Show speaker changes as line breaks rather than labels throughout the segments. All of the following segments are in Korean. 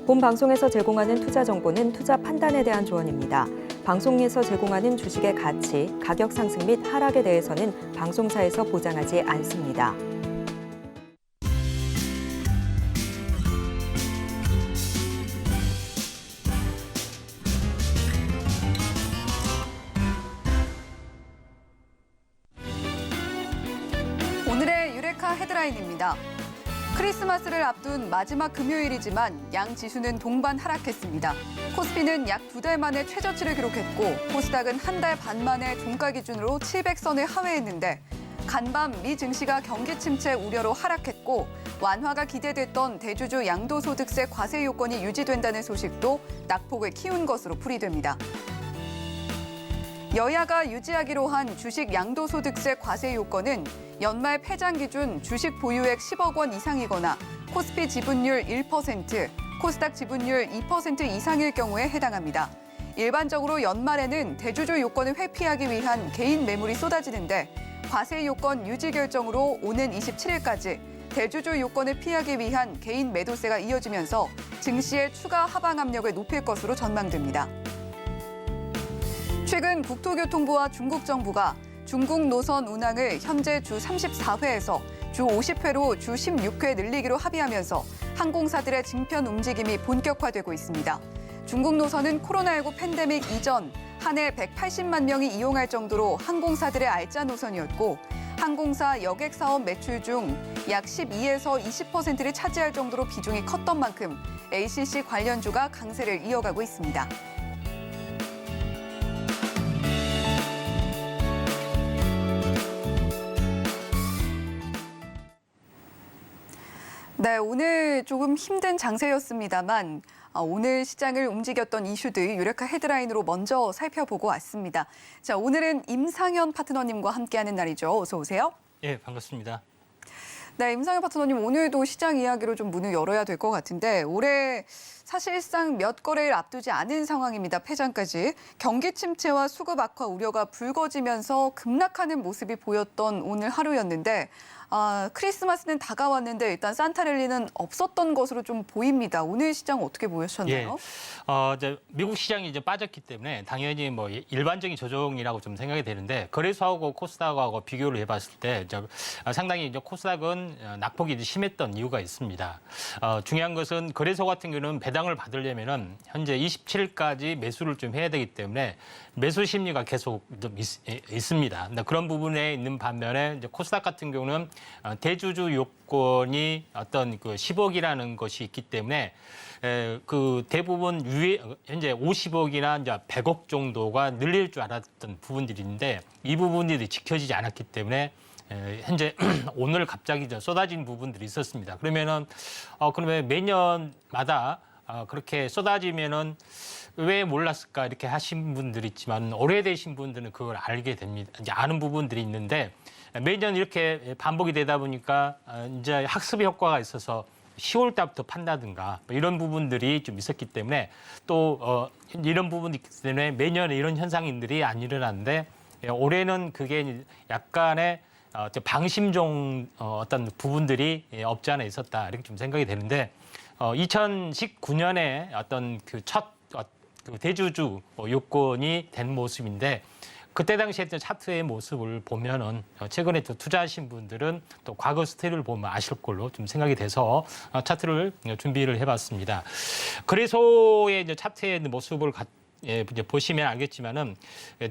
본 방송에서 제공하는 투자 정보는 투자 판단에 대한 조언입니다. 방송에서 제공하는 주식의 가치, 가격 상승 및 하락에 대해서는 방송사에서 보장하지 않습니다.
오늘의 유레카 헤드라인입니다. 크리스마스를 앞둔 마지막 금요일이지만 양 지수는 동반 하락했습니다. 코스피는 약 2달 만에 최저치를 기록했고 코스닥은 한 달 반 만에 종가 기준으로 700선을 하회했는데 간밤 미 증시가 경기 침체 우려로 하락했고 완화가 기대됐던 대주주 양도소득세 과세 요건이 유지된다는 소식도 낙폭을 키운 것으로 풀이됩니다. 여야가 유지하기로 한 주식 양도소득세 과세 요건은 연말 폐장 기준 주식 보유액 10억 원 이상이거나 코스피 지분율 1%, 코스닥 지분율 2% 이상일 경우에 해당합니다. 일반적으로 연말에는 대주주 요건을 회피하기 위한 개인 매물이 쏟아지는데 과세 요건 유지 결정으로 오는 27일까지 대주주 요건을 피하기 위한 개인 매도세가 이어지면서 증시의 추가 하방 압력을 높일 것으로 전망됩니다. 최근 국토교통부와 중국 정부가 중국 노선 운항을 현재 주 34회에서 주 50회로 주 16회 늘리기로 합의하면서 항공사들의 증편 움직임이 본격화되고 있습니다. 중국 노선은 코로나19 팬데믹 이전 한 해 180만 명이 이용할 정도로 항공사들의 알짜 노선이었고 항공사 여객 사업 매출 중 약 12에서 20%를 차지할 정도로 비중이 컸던 만큼 ACC 관련주가 강세를 이어가고 있습니다. 네, 오늘 조금 힘든 장세였습니다만 오늘 시장을 움직였던 이슈들 유레카 헤드라인으로 먼저 살펴보고 왔습니다. 자, 오늘은 임상현 파트너님과 함께하는 날이죠. 어서 오세요.
예, 반갑습니다.
네, 임상현 파트너님 오늘도 시장 이야기로 좀 문을 열어야 될 것 같은데 올해 사실상 몇 거래일 앞두지 않은 상황입니다. 폐장까지. 경기 침체와 수급 악화 우려가 불거지면서 급락하는 모습이 보였던 오늘 하루였는데 크리스마스는 다가왔는데 일단 산타랠리는 없었던 것으로 좀 보입니다. 오늘 시장 어떻게 보셨나요?
예, 이제 미국 시장이 이제 빠졌기 때문에 당연히 뭐 일반적인 조정이라고 좀 생각이 되는데 거래소하고 코스닥하고 비교를 해봤을 때 이제 상당히 이제 코스닥은 낙폭이 이제 심했던 이유가 있습니다. 중요한 것은 거래소 같은 경우는 배당을 받으려면은 현재 27일까지 매수를 좀 해야 되기 때문에 매수 심리가 계속 좀 있습니다. 그런 부분에 있는 반면에 이제 코스닥 같은 경우는 대주주 요건이 어떤 그 10억이라는 것이 있기 때문에 그 대부분 현재 50억이나 이제 100억 정도가 늘릴 줄 알았던 부분들이 있는데 이 부분들이 지켜지지 않았기 때문에 현재 오늘 갑자기 쏟아진 부분들이 있었습니다. 그러면은 그러면 매년마다 그렇게 쏟아지면은 왜 몰랐을까 이렇게 하신 분들이 있지만 오래되신 분들은 그걸 알게 됩니다. 이제 아는 부분들이 있는데 매년 이렇게 반복이 되다 보니까 이제 학습 효과가 있어서 10월 달부터 판다든가 이런 부분들이 좀 있었기 때문에 또 이런 부분이 있기 때문에 매년에 이런 현상들이 안 일어나는데 올해는 그게 약간의 방심종 어떤 부분들이 없지 않아 있었다 이렇게 좀 생각이 되는데 2019년에 어떤 그 첫 대주주 요건이 된 모습인데 그때 당시에 차트의 모습을 보면은 최근에 또 투자하신 분들은 또 과거 스테이를 보면 아실 걸로 좀 생각이 돼서 차트를 준비를 해봤습니다. 거래소의 이제 차트의 모습을 이제 보시면 알겠지만은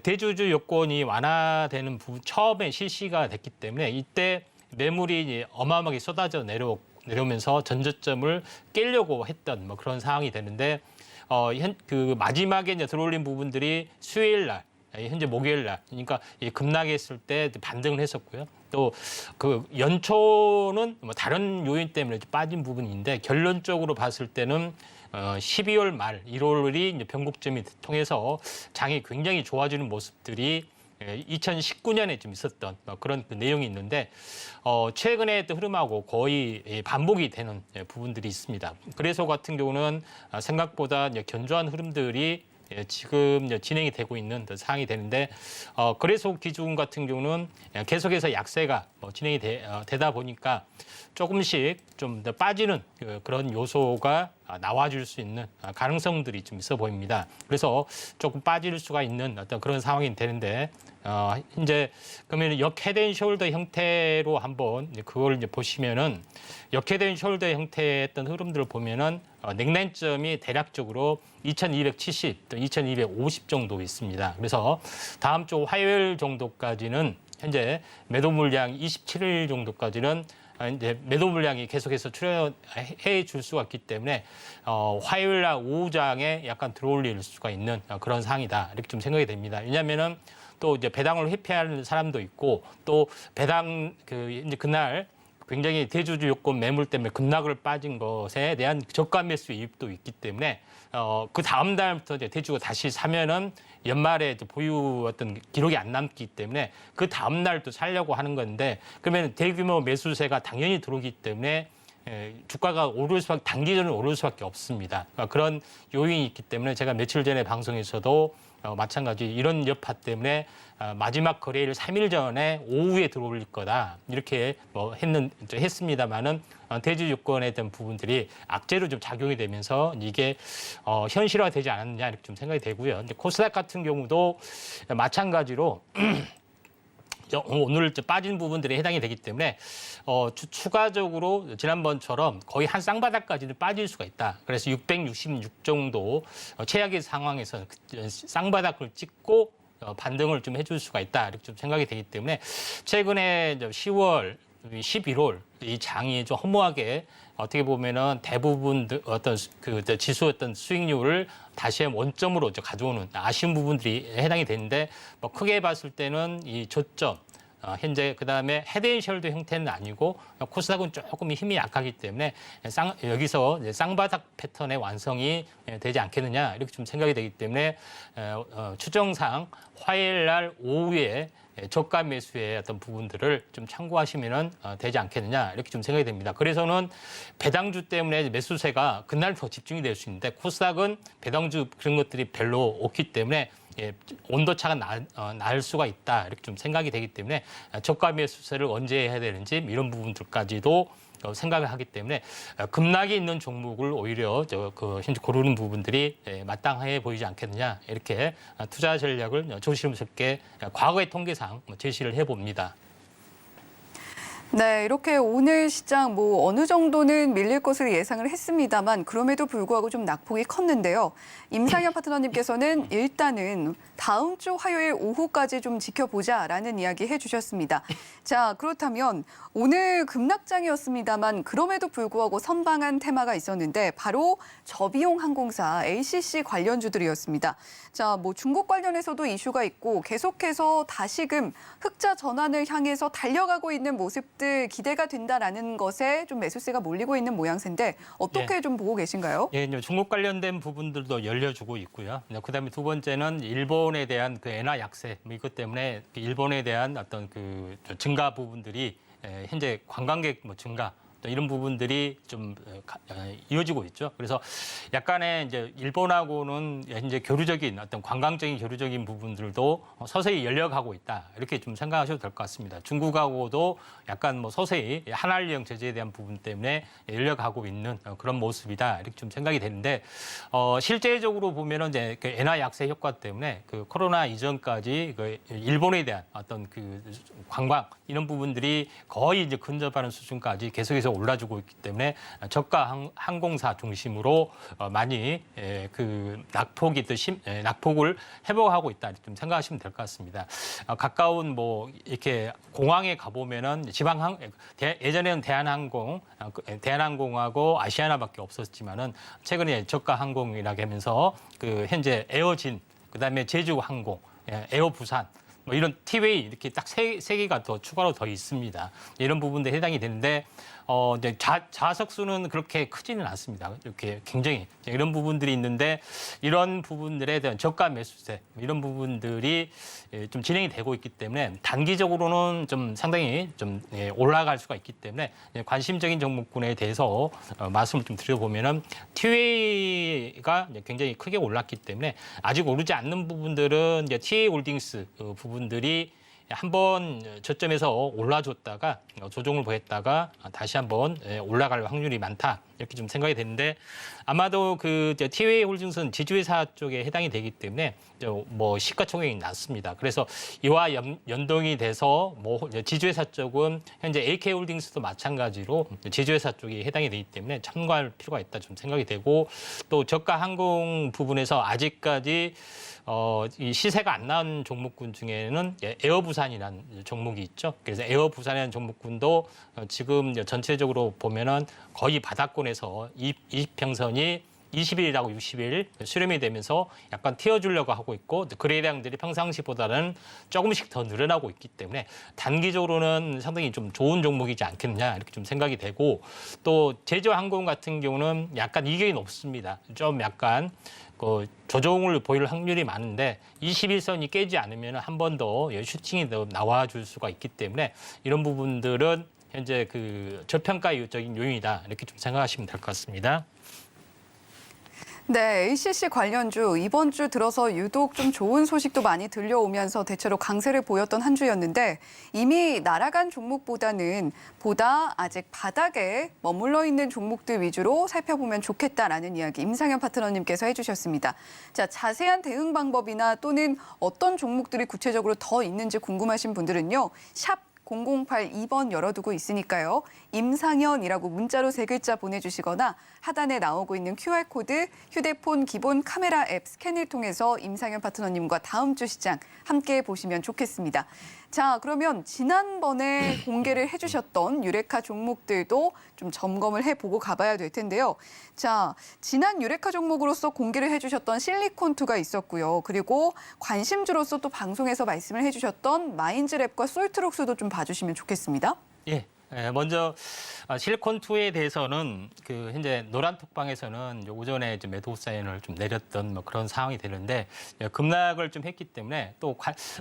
대주주 요건이 완화되는 부분 처음에 실시가 됐기 때문에 이때 매물이 이제 어마어마하게 쏟아져 내려오면서 전저점을 깨려고 했던 뭐 그런 상황이 되는데 그 마지막에 이제 들어올린 부분들이 수요일 날, 현재 목요일 날, 그러니까 급락했을 때 반등을 했었고요. 또 그 연초는 뭐 다른 요인 때문에 빠진 부분인데 결론적으로 봤을 때는 12월 말, 1월이 이제 변곡점이 통해서 장이 굉장히 좋아지는 모습들이 2019년에 좀 있었던 그런 내용이 있는데 최근에 또 흐름하고 거의 반복이 되는 부분들이 있습니다. 거래소 같은 경우는 생각보다 견조한 흐름들이 지금 진행이 되고 있는 상황이 되는데 거래소 기준 같은 경우는 계속해서 약세가 진행이 되다 보니까 조금씩 좀 더 빠지는 그런 요소가 나와줄 수 있는 가능성들이 좀 있어 보입니다. 그래서 조금 빠질 수가 있는 어떤 그런 상황이 되는데 이제 그러면 역헤드앤숄더 형태로 한번 그걸 이제 보시면은 역헤드앤숄더 형태의 어떤 흐름들을 보면은 냉난점이 대략적으로 2270, 또 2250 정도 있습니다. 그래서 다음 주 화요일 정도까지는 현재 매도 물량 27일 정도까지는 이제 매도 물량이 계속해서 출현해 줄 수가 있기 때문에 화요일 날 오후장에 약간 들어올릴 수가 있는 그런 상황이다. 이렇게 좀 생각이 됩니다. 왜냐하면은 또 이제 배당을 회피하는 사람도 있고 또 배당 이제 그날 굉장히 대주주 요건 매물 때문에 급락을 빠진 것에 대한 저가 매수 이입도 있기 때문에 그 다음 달부터 이제 대주가 다시 사면은 연말에 이제 보유 어떤 기록이 안 남기 때문에 그 다음 날 또 살려고 하는 건데 그러면 대규모 매수세가 당연히 들어오기 때문에 주가가 오를 수밖에 단기적으로 오를 수밖에 없습니다. 그러니까 그런 요인이 있기 때문에 제가 며칠 전에 방송에서도 마찬가지 이런 여파 때문에 마지막 거래일 3일 전에 오후에 들어올릴 거다 이렇게 했습니다만은 대주 요건에 대한 부분들이 악재로 좀 작용이 되면서 이게 현실화되지 않았느냐 이렇게 좀 생각이 되고요. 이제 코스닥 같은 경우도 마찬가지로 오늘 빠진 부분들이 해당이 되기 때문에 추가적으로 지난번처럼 거의 한 쌍바닥까지는 빠질 수가 있다. 그래서 666 정도 최악의 상황에서 쌍바닥을 찍고 반등을 좀 해줄 수가 있다. 이렇게 좀 생각이 되기 때문에 최근에 10월, 11월 이 장이 좀 허무하게 어떻게 보면은 대부분 어떤 그 지수 어떤 수익률을 다시 원점으로 가져오는 아쉬운 부분들이 해당이 되는데 뭐 크게 봤을 때는 이 저점 현재 그다음에 헤드앤숄더 형태는 아니고 코스닥은 조금 힘이 약하기 때문에 여기서 이제 쌍바닥 패턴의 완성이 되지 않겠느냐 이렇게 좀 생각이 되기 때문에 추정상 화요일 날 오후에 저가 매수의 어떤 부분들을 좀 참고하시면은 되지 않겠느냐 이렇게 좀 생각이 됩니다. 그래서는 배당주 때문에 매수세가 그날 더 집중이 될 수 있는데 코스닥은 배당주 그런 것들이 별로 없기 때문에 온도차가 날 수가 있다 이렇게 좀 생각이 되기 때문에 저가 매수세를 언제 해야 되는지 이런 부분들까지도 생각을 하기 때문에 급락이 있는 종목을 오히려 현재 고르는 부분들이 마땅해 보이지 않겠느냐 이렇게 투자 전략을 조심스럽게 과거의 통계상 제시를 해봅니다.
네, 이렇게 오늘 시장 어느 정도는 밀릴 것을 예상을 했습니다만 그럼에도 불구하고 좀 낙폭이 컸는데요. 임상현 파트너님께서는 일단은 다음 주 화요일 오후까지 좀 지켜보자라는 이야기 해주셨습니다. 자, 그렇다면 오늘 급락장이었습니다만 그럼에도 불구하고 선방한 테마가 있었는데 바로 저비용 항공사 LCC 관련주들이었습니다. 자, 중국 관련해서도 이슈가 있고 계속해서 다시금 흑자 전환을 향해서 달려가고 있는 모습들 기대가 된다라는 것에 좀 매수세가 몰리고 있는 모양새인데 어떻게 좀 보고 계신가요?
예, 중국 관련된 부분들도 열려주고 있고요. 그다음에 두 번째는 일본에 대한 그 엔화 약세 이것 때문에 일본에 대한 어떤 그 증가 부분들이 현재 관광객 증가 또 이런 부분들이 좀 이어지고 있죠. 그래서 약간의 이제 일본하고는 이제 교류적인 어떤 관광적인 교류적인 부분들도 서서히 열려가고 있다. 이렇게 좀 생각하셔도 될 것 같습니다. 중국하고도 약간 서서히 한한령 제재에 대한 부분 때문에 열려가고 있는 그런 모습이다. 이렇게 좀 생각이 되는데 실제적으로 보면은 이제 그 엔화 약세 효과 때문에 그 코로나 이전까지 그 일본에 대한 어떤 그 관광 이런 부분들이 거의 이제 근접하는 수준까지 계속해서 올라주고 있기 때문에 저가 항공사 중심으로 많이 그 낙폭을 회복하고 있다 이렇게 좀 생각하시면 될 것 같습니다. 가까운 이렇게 공항에 가보면은 예전에는 대한항공하고 아시아나밖에 없었지만은 최근에 저가 항공이라고 하면서 그 현재 에어진 그다음에 제주항공, 에어부산 이런 티웨이 이렇게 딱 세 개가 더 추가로 더 있습니다. 이런 부분도 해당이 되는데 이제 좌석 수는 그렇게 크지는 않습니다. 이렇게 굉장히 이런 부분들이 있는데 이런 부분들에 대한 저가 매수세 이런 부분들이 좀 진행이 되고 있기 때문에 단기적으로는 좀 상당히 좀 올라갈 수가 있기 때문에 관심적인 종목군에 대해서 말씀을 좀 드려보면은 티웨이가 굉장히 크게 올랐기 때문에 아직 오르지 않는 부분들은 이제 TA 홀딩스 부분들이 한번 저점에서 올라줬다가 조정을 보였다가 다시 한번 올라갈 확률이 많다 이렇게 좀 생각이 되는데 아마도 그 TOA 홀딩스는 지주회사 쪽에 해당이 되기 때문에 뭐 시가총액이 낮습니다. 그래서 이와 연동이 돼서 뭐 지주회사 쪽은 현재 AK홀딩스도 마찬가지로 지주회사 쪽이 해당이 되기 때문에 참고할 필요가 있다 좀 생각이 되고 또 저가 항공 부분에서 아직까지 이 시세가 안 나온 종목군 중에는 에어부산이라는 종목이 있죠. 그래서 에어부산이라는 종목군도 지금 전체적으로 보면은 거의 바닥권에서 20평선이 20일이라고 60일 수렴이 되면서 약간 튀어주려고 하고 있고 거래량들이 평상시보다는 조금씩 더 늘어나고 있기 때문에 단기적으로는 상당히 좀 좋은 종목이지 않겠느냐 이렇게 좀 생각이 되고 또 제주항공 같은 경우는 약간 이견이 높습니다. 좀 약간 그 조정을 보일 확률이 많은데 21선이 깨지 않으면 한 번 더 슈팅이 더 나와줄 수가 있기 때문에 이런 부분들은 현재 그 저평가적인 요인이다 이렇게 좀 생각하시면 될 것 같습니다.
네, ACC 관련주 이번 주 들어서 유독 좀 좋은 소식도 많이 들려오면서 대체로 강세를 보였던 한 주였는데 이미 날아간 종목보다는 보다 아직 바닥에 머물러 있는 종목들 위주로 살펴보면 좋겠다라는 이야기 임상현 파트너님께서 해주셨습니다. 자, 자세한 대응 방법이나 또는 어떤 종목들이 구체적으로 더 있는지 궁금하신 분들은요. 샵 0082번 열어두고 있으니까요. 임상현이라고 문자로 3글자 보내주시거나 하단에 나오고 있는 QR코드 휴대폰 기본 카메라 앱 스캔을 통해서 임상현 파트너님과 다음 주 시장 함께 보시면 좋겠습니다. 자, 그러면 지난번에 공개를 해주셨던 유레카 종목들도 좀 점검을 해보고 가봐야 될 텐데요. 자, 지난 유레카 종목으로서 공개를 해주셨던 실리콘2가 있었고요. 그리고 관심주로서 또 방송에서 말씀을 해주셨던 마인즈랩과 솔트록스도 좀 봐주시면 좋겠습니다.
예. 먼저 실리콘2에 대해서는 그 현재 노란톡방에서는 오전에 좀 매도 사인을 좀 내렸던 뭐 그런 상황이 되는데 급락을 좀 했기 때문에 또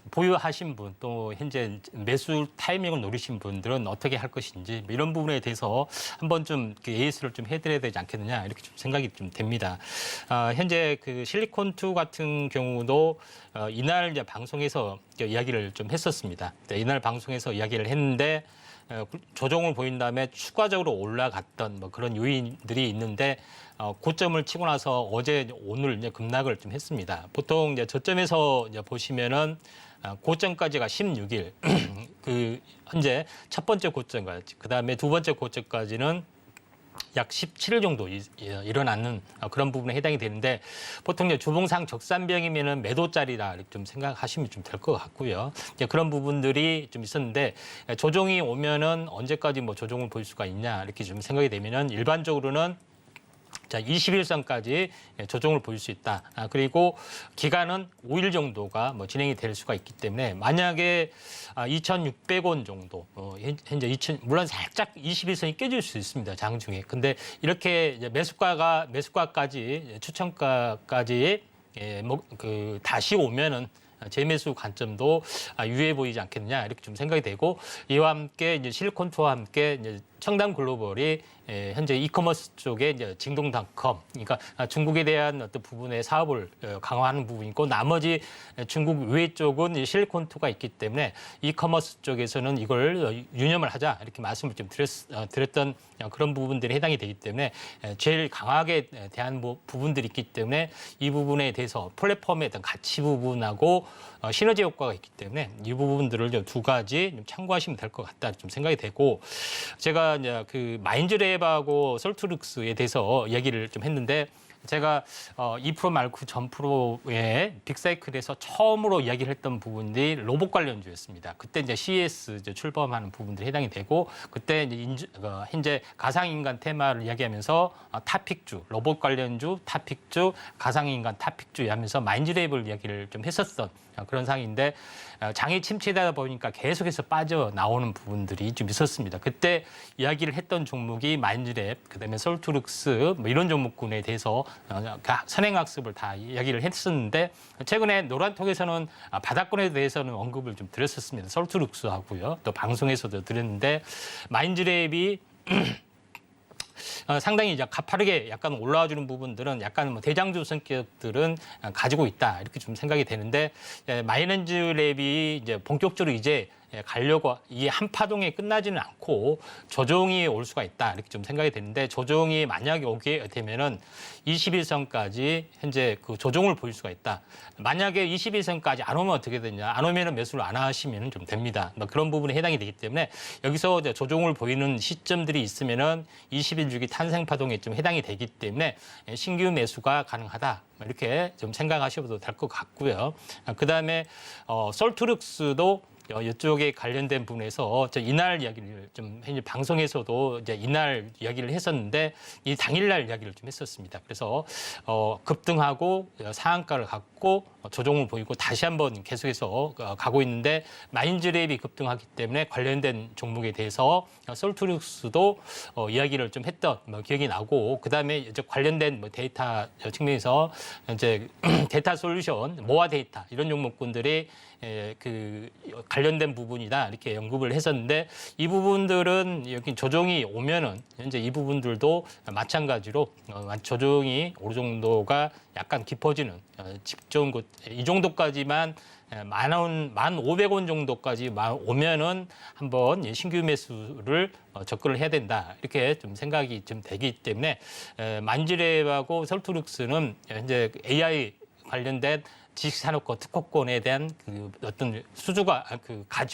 보유하신 분 또 현재 매수 타이밍을 노리신 분들은 어떻게 할 것인지 이런 부분에 대해서 한번 좀 AS를 좀 해드려야 되지 않겠느냐 이렇게 좀 생각이 좀 됩니다. 현재 그 실리콘2 같은 경우도 이날 이제 방송에서 이야기를 좀 했었습니다. 이날 방송에서 이야기를 했는데. 조정을 보인 다음에 추가적으로 올라갔던 뭐 그런 요인들이 있는데 고점을 치고 나서 어제 오늘 이제 급락을 좀 했습니다. 보통 이제 저점에서 이제 보시면은 고점까지가 16일 그 현재 첫 번째 고점까지 그다음에 두 번째 고점까지는 약 17일 정도 일어나는 그런 부분에 해당이 되는데 보통 이제 주봉상 적산병이면은 매도짜리라 좀 생각하시면 좀 될 것 같고요. 이제 그런 부분들이 좀 있었는데 조정이 오면은 언제까지 뭐 조정을 볼 수가 있냐 이렇게 좀 생각이 되면은 일반적으로는 자, 21선까지 조정을 보일 수 있다. 그리고 기간은 5일 정도가 뭐 진행이 될 수가 있기 때문에 만약에 2,600원 정도 현재 물론 살짝 21선이 깨질 수 있습니다. 장중에. 근데 이렇게 이제 매수가까지 추천가까지 다시 오면은 재매수 관점도 유해 보이지 않겠느냐 이렇게 좀 생각이 되고 이와 함께 이제 실리콘투와 함께 이제 청담 글로벌이 현재 이커머스 쪽에 이제 징동닷컴, 그러니까 중국에 대한 어떤 부분의 사업을 강화하는 부분이 있고 나머지 중국 외 쪽은 실리콘2가 있기 때문에 이커머스 쪽에서는 이걸 유념을 하자 이렇게 말씀을 좀 드렸던 그런 부분들이 해당이 되기 때문에 제일 강하게 대한 부분들이 있기 때문에 이 부분에 대해서 플랫폼의 어떤 가치 부분하고 시너지 효과가 있기 때문에 이 부분들을 두 가지 좀 참고하시면 될 것 같다 좀 생각이 되고 제가 이제 그 마인즈랩하고 솔트룩스에 대해서 얘기를 좀 했는데 제가 2% 말고 전 프로의 빅사이클에서 처음으로 이야기를 했던 부분들이 로봇 관련주였습니다. 그때 이제 CES 이제 출범하는 부분들이 해당이 되고 그때 이제 현재 가상인간 테마를 이야기하면서 탑픽주, 로봇 관련주, 탑픽주, 가상인간 탑픽주 하면서 마인즈랩을 이야기를 좀 했었던 그런 상황인데 장이 침체되다 보니까 계속해서 빠져나오는 부분들이 좀 있었습니다. 그때 이야기를 했던 종목이 마인즈랩, 그다음에 솔트룩스 뭐 이런 종목군에 대해서 선행학습을 다 이야기를 했었는데 최근에 노란톡에서는 바닥권에 대해서는 언급을 좀 드렸었습니다. 솔트룩스하고요. 또 방송에서도 드렸는데 마인즈랩이 상당히 이제 가파르게 약간 올라와주는 부분들은 약간 뭐 대장주 성격들은 가지고 있다 이렇게 좀 생각이 되는데 마이넌즈 랩이 이제 본격적으로 이제 가려고 이게 한 파동에 끝나지는 않고 조정이 올 수가 있다 이렇게 좀 생각이 되는데 조정이 만약에 오게 되면은 21선까지 현재 그 조정을 보일 수가 있다. 만약에 21선까지 안 오면 어떻게 되냐? 안 오면은 매수를 안 하시면 좀 됩니다. 뭐 그런 부분에 해당이 되기 때문에 여기서 이제 조정을 보이는 시점들이 있으면은 21주기 탄생 파동에 좀 해당이 되기 때문에 신규 매수가 가능하다. 이렇게 좀 생각하셔도 될 것 같고요. 그다음에 솔트룩스도 이쪽에 관련된 부분에서 이날 이야기를 좀 현재 방송에서도 이제 이날 이야기를 했었는데 이 당일날 이야기를 좀 했었습니다. 그래서 급등하고 상한가를 갖고 조정을 보이고 다시 한번 계속해서 가고 있는데 마인즈랩이 급등하기 때문에 관련된 종목에 대해서 솔트룩스도 이야기를 좀 했던 기억이 나고 그다음에 이제 관련된 데이터 측면에서 이제 데이터 솔루션, 모아 데이터 이런 종목군들이 그 관련된 부분이다 이렇게 언급을 했었는데 이 부분들은 여기 조정이 오면은 현재 이 부분들도 마찬가지로 조정이 어느 정도가 약간 깊어지는 직전 곳 이 정도까지만 1,500원 정도까지 오면은 한번 신규 매수를 접근을 해야 된다 이렇게 좀 생각이 좀 되기 때문에 만지랩하고 솔트룩스는 현재 AI 관련된 지식산업과 특허권에 대한 그 어떤 수주가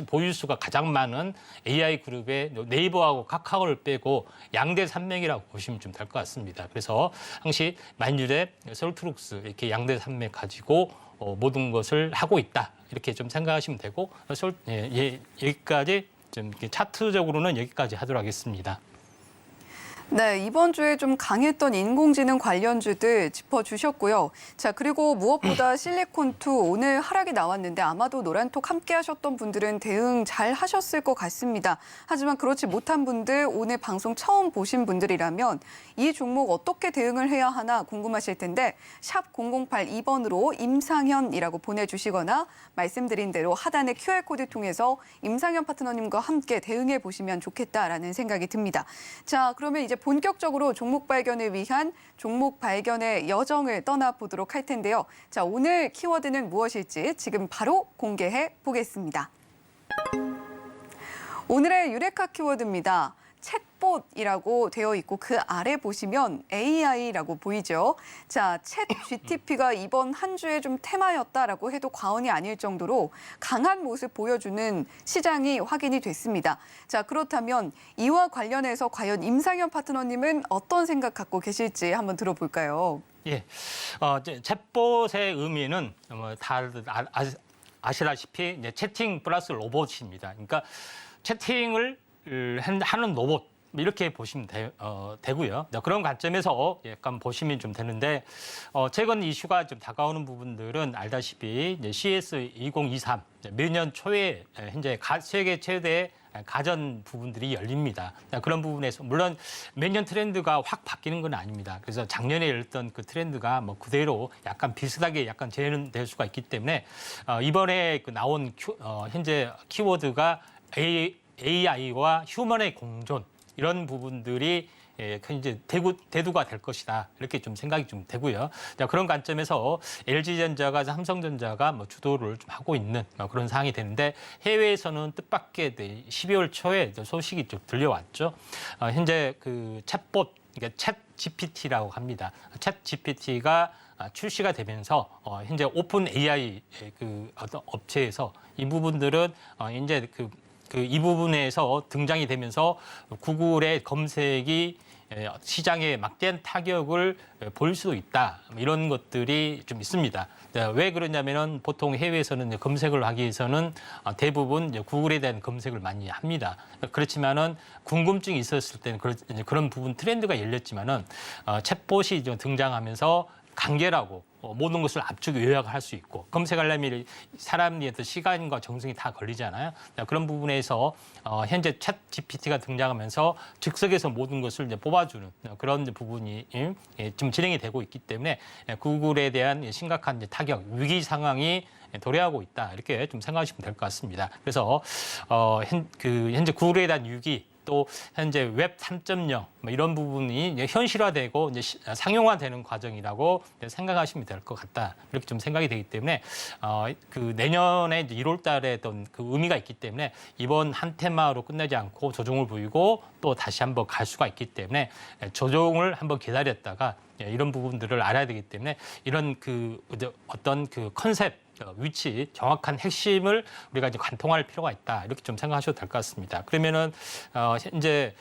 보유수가 가장 많은 AI 그룹의 네이버하고 카카오를 빼고 양대 산맥이라고 보시면 좀 될 것 같습니다. 그래서 항시 만유랩, 솔트룩스 이렇게 양대 산맥 가지고 모든 것을 하고 있다 이렇게 좀 생각하시면 되고 여기까지 좀 차트적으로는 여기까지 하도록 하겠습니다.
네, 이번 주에 좀 강했던 인공지능 관련주들 짚어주셨고요. 자, 그리고 무엇보다 실리콘2 오늘 하락이 나왔는데 아마도 노란톡 함께 하셨던 분들은 대응 잘 하셨을 것 같습니다. 하지만 그렇지 못한 분들, 오늘 방송 처음 보신 분들이라면 이 종목 어떻게 대응을 해야 하나 궁금하실 텐데 샵 0082번으로 임상현이라고 보내주시거나 말씀드린 대로 하단의 QR코드 통해서 임상현 파트너님과 함께 대응해 보시면 좋겠다라는 생각이 듭니다. 자, 그러면 이제 본격적으로 종목 발견을 위한 종목 발견의 여정을 떠나보도록 할 텐데요. 자, 오늘 키워드는 무엇일지 지금 바로 공개해 보겠습니다. 오늘의 유레카 키워드입니다. 챗봇이라고 되어 있고 그 아래 보시면 AI라고 보이죠. 자, 챗 GTP가 이번 한 주에 좀 테마였다라고 해도 과언이 아닐 정도로 강한 모습 보여주는 시장이 확인이 됐습니다. 자, 그렇다면 이와 관련해서 과연 임상현 파트너님은 어떤 생각 갖고 계실지 한번 들어볼까요?
예, 챗봇의 의미는 다들 아시다시피 이제 채팅 플러스 로봇입니다. 그러니까 채팅을 하는 로봇 이렇게 보시면 되고요. 그런 관점에서 약간 보시면 좀 되는데 최근 이슈가 좀 다가오는 부분들은 알다시피 이제 CS 2023 매년 초에 현재 세계 최대 가전 부분들이 열립니다. 그런 부분에서 물론 매년 트렌드가 확 바뀌는 건 아닙니다. 그래서 작년에 열렸던 그 트렌드가 뭐 그대로 약간 비슷하게 약간 재현될 수가 있기 때문에 이번에 나온 현재 키워드가 AI와 휴먼의 공존 이런 부분들이 이제 대두가 될 것이다 이렇게 좀 생각이 좀 되고요. 그런 관점에서 LG전자가 삼성전자가 주도를 좀 하고 있는 그런 상황이 되는데 해외에서는 뜻밖의 12월 초에 소식이 좀 들려왔죠. 현재 그 챗봇 그러니까 챗 GPT라고 합니다. 챗 GPT가 출시가 되면서 현재 오픈 AI 그 어떤 업체에서 이 부분들은 이제 이 부분에서 등장이 되면서 구글의 검색이 시장에 막대한 타격을 볼 수도 있다. 이런 것들이 좀 있습니다. 왜 그러냐면은 보통 해외에서는 검색을 하기 위해서는 대부분 구글에 대한 검색을 많이 합니다. 그렇지만은 궁금증이 있었을 때는 그런 부분 트렌드가 열렸지만은 챗봇이 등장하면서 간결하고 모든 것을 압축 요약할 수 있고 검색하려면 사람의 시간과 정성이 다 걸리잖아요. 그런 부분에서 현재 챗 GPT가 등장하면서 즉석에서 모든 것을 이제 뽑아주는 그런 부분이 좀 진행이 되고 있기 때문에 구글에 대한 심각한 타격, 위기 상황이 도래하고 있다 이렇게 좀 생각하시면 될 것 같습니다. 그래서 현재 구글에 대한 위기 또 현재 웹 3.0 뭐 이런 부분이 이제 현실화되고 이제 상용화되는 과정이라고 생각하시면 될 것 같다. 이렇게 좀 생각이 되기 때문에 그 내년에 이제 1월 달에 어떤 그 의미가 있기 때문에 이번 한 테마로 끝내지 않고 조정을 보이고 또 다시 한번 갈 수가 있기 때문에 조정을 한번 기다렸다가 이런 부분들을 알아야 되기 때문에 이런 그 어떤 그 컨셉 위치, 정확한 핵심을 우리가 이제 관통할 필요가 있다. 이렇게 좀 생각하셔도 될 것 같습니다. 그러면은 현재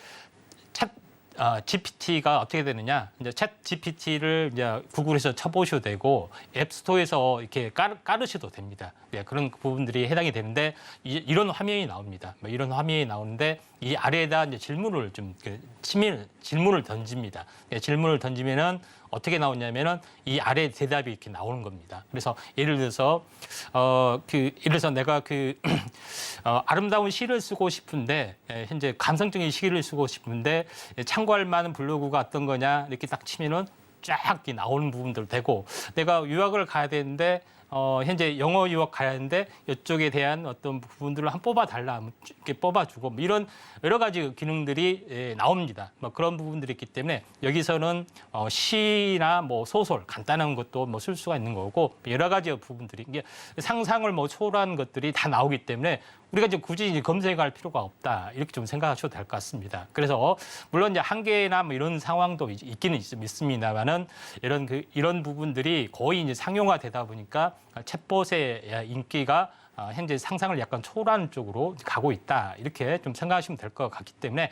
GPT가 어떻게 되느냐? 이제 챗 GPT를 이제 구글에서 쳐보셔도 되고 앱스토어에서 이렇게 깔으셔도 됩니다. 예, 그런 부분들이 해당이 되는데 이런 화면이 나옵니다. 뭐 이런 화면이 나오는데 이 아래에다 이제 질문을 좀 질문을 던집니다. 예, 질문을 던지면은 어떻게 나오냐면은 이 아래 대답이 이렇게 나오는 겁니다. 그래서 예를 들어서 예를 들어서 내가 아름다운 시를 쓰고 싶은데 현재 감성적인 시를 쓰고 싶은데 참고할 만한 블로그가 어떤 거냐 이렇게 딱 치면은 쫙 이렇게 나오는 부분들 되고 내가 유학을 가야 되는데 현재 영어 유학 가야 하는데 이쪽에 대한 어떤 부분들을 한번 뽑아달라 이렇게 뽑아주고 뭐 이런 여러 가지 기능들이 나옵니다. 뭐 그런 부분들이 있기 때문에 여기서는 시나 뭐 소설 간단한 것도 뭐 쓸 수가 있는 거고 여러 가지 부분들이 이게 상상을 뭐 초월한 것들이 다 나오기 때문에 우리가 이제 굳이 이제 검색할 필요가 없다 이렇게 좀 생각하셔도 될 것 같습니다. 그래서 물론 이제 한계나 뭐 이런 상황도 있기는 있습니다만은 이런 부분들이 거의 이제 상용화되다 보니까 챗봇의 인기가 현재 상상을 약간 초월하는 쪽으로 가고 있다 이렇게 좀 생각하시면 될 것 같기 때문에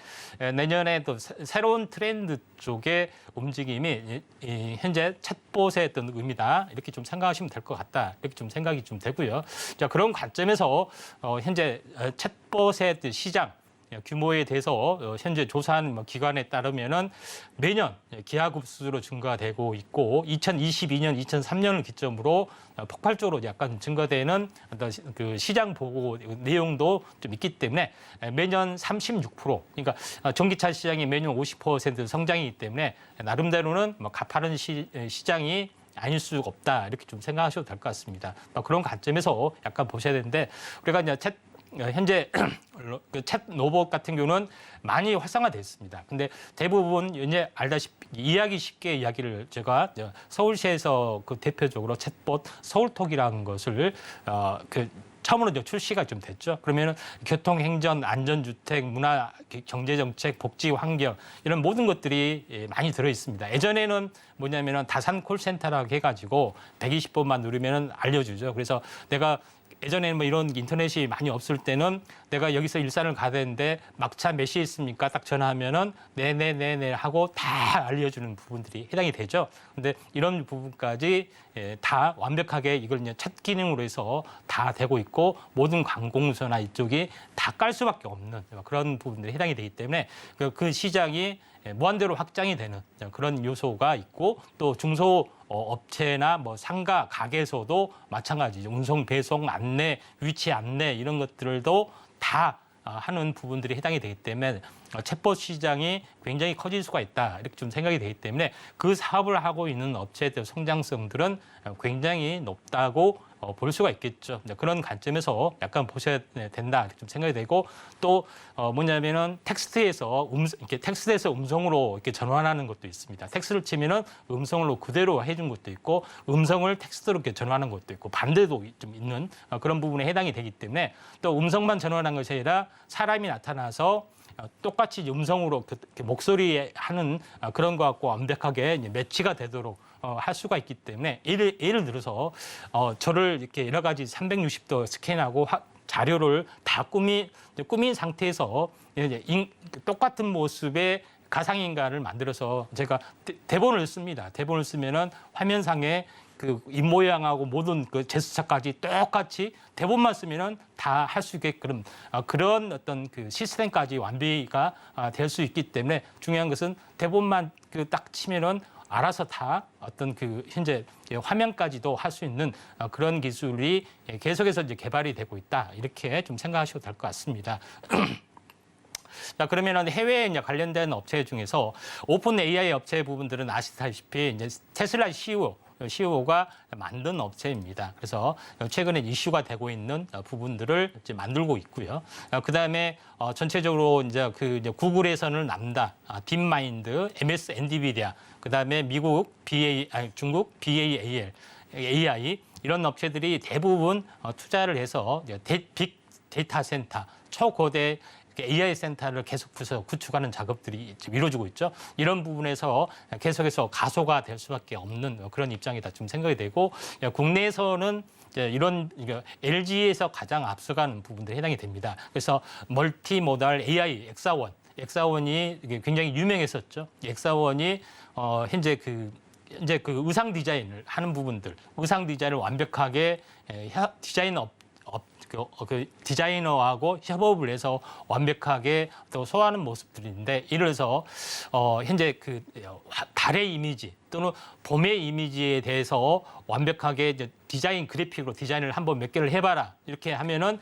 내년에 또 새로운 트렌드 쪽의 움직임이 현재 챗봇의 어떤 의미다 이렇게 좀 생각하시면 될 것 같다 이렇게 좀 생각이 좀 되고요. 자 그런 관점에서 현재 챗봇의 시장 규모에 대해서 현재 조사한 기관에 따르면은 매년 기하급수로 증가되고 있고 2022년, 2003년을 기점으로 폭발적으로 약간 증가되는 어떤 그 시장 보고 내용도 좀 있기 때문에 매년 36% 그러니까 전기차 시장이 매년 50% 성장이기 때문에 나름대로는 뭐 가파른 시장이 아닐 수가 없다 이렇게 좀 생각하셔도 될 것 같습니다. 그런 관점에서 약간 보셔야 되는데 우리가 이제 현재 그 챗 로봇 같은 경우는 많이 활성화됐습니다. 근데 대부분 이제 알다시피 이해하기 쉽게 이야기를 제가 서울시에서 그 대표적으로 챗봇 서울톡이라는 것을 처음으로 이제 출시가 좀 됐죠. 그러면은 교통, 행정, 안전주택, 문화, 경제정책, 복지, 환경 이런 모든 것들이 많이 들어 있습니다. 예전에는 뭐냐면은 다산 콜센터라고 해가지고 120번만 누르면은 알려주죠. 그래서 내가 예전에는 뭐 이런 인터넷이 많이 없을 때는 내가 여기서 일산을 가야 되는데 막차 몇 시에 있습니까? 딱 전화하면은 네네네네 하고 다 알려주는 부분들이 해당이 되죠. 근데 이런 부분까지 다 완벽하게 이걸 이제 챗 기능으로 해서 다 되고 있고 모든 관공서나 이쪽이 다 깔 수밖에 없는 그런 부분들이 해당이 되기 때문에 그 시장이 무한대로 확장이 되는 그런 요소가 있고 또 중소 업체나 뭐 상가, 가게에서도 마찬가지죠. 운송, 배송, 안내, 위치 안내 이런 것들도 다 하는 부분들이 해당이 되기 때문에 챗봇 시장이 굉장히 커질 수가 있다 이렇게 좀 생각이 되기 때문에 그 사업을 하고 있는 업체들 성장성들은 굉장히 높다고 볼 수가 있겠죠. 그런 관점에서 약간 보셔야 된다 이렇게 좀 생각이 되고 또 뭐냐면은 텍스트에서 음성으로 이렇게 전환하는 것도 있습니다. 텍스트를 치면은 음성으로 그대로 해준 것도 있고 음성을 텍스트로 이렇게 전환하는 것도 있고 반대도 좀 있는 그런 부분에 해당이 되기 때문에 또 음성만 전환한 것이 아니라 사람이 나타나서 똑같이 음성으로 목소리에 하는 그런 거 갖고 완벽하게 매치가 되도록 할 수가 있기 때문에 예를 들어서 저를 이렇게 여러 가지 360도 스캔하고 자료를 다 꾸민 상태에서 똑같은 모습의 가상인간을 만들어서 제가 대본을 씁니다. 대본을 쓰면은 화면상에 그 입모양하고 모든 그 제스처까지 똑같이 대본만 쓰면은 다 할 수 있게끔 그런 어떤 그 시스템까지 완비가 될 수 있기 때문에 중요한 것은 대본만 딱 치면은 알아서 다 어떤 그 현재 화면까지도 할 수 있는 그런 기술이 계속해서 이제 개발이 되고 있다 이렇게 좀 생각하셔도 될 것 같습니다. 자, 그러면은 해외에 이제 관련된 업체 중에서 오픈 AI 업체 부분들은 아시다시피 이제 테슬라 CEO CEO가 만든 업체입니다. 그래서 최근에 이슈가 되고 있는 부분들을 이제 만들고 있고요. 그다음에 전체적으로 이제 이제 구글에서는 남다, 딥마인드, MS 엔비디아, 그다음에 미국 중국 BAL, AI 이런 업체들이 대부분 투자를 해서 빅 데이터 센터, 초거대 AI 센터를 계속 구축하는 작업들이 지금 이루어지고 있죠. 이런 부분에서 계속해서 가소가 될 수밖에 없는 그런 입장이다 좀 생각이 되고, 국내에서는 이런 LG에서 가장 앞서가는 부분들이 해당이 됩니다. 그래서 멀티모달 AI 엑사원이 굉장히 유명했었죠. 엑사원이 현재 그 의상 디자인을 하는 부분들, 의상 디자인을 완벽하게 디자이너하고 협업을 해서 완벽하게 또 소화하는 모습들인데, 이래서 현재 그 달의 이미지 또는 봄의 이미지에 대해서 완벽하게 이제 디자인 그래픽으로 디자인을 한번 몇 개를 해봐라 이렇게 하면은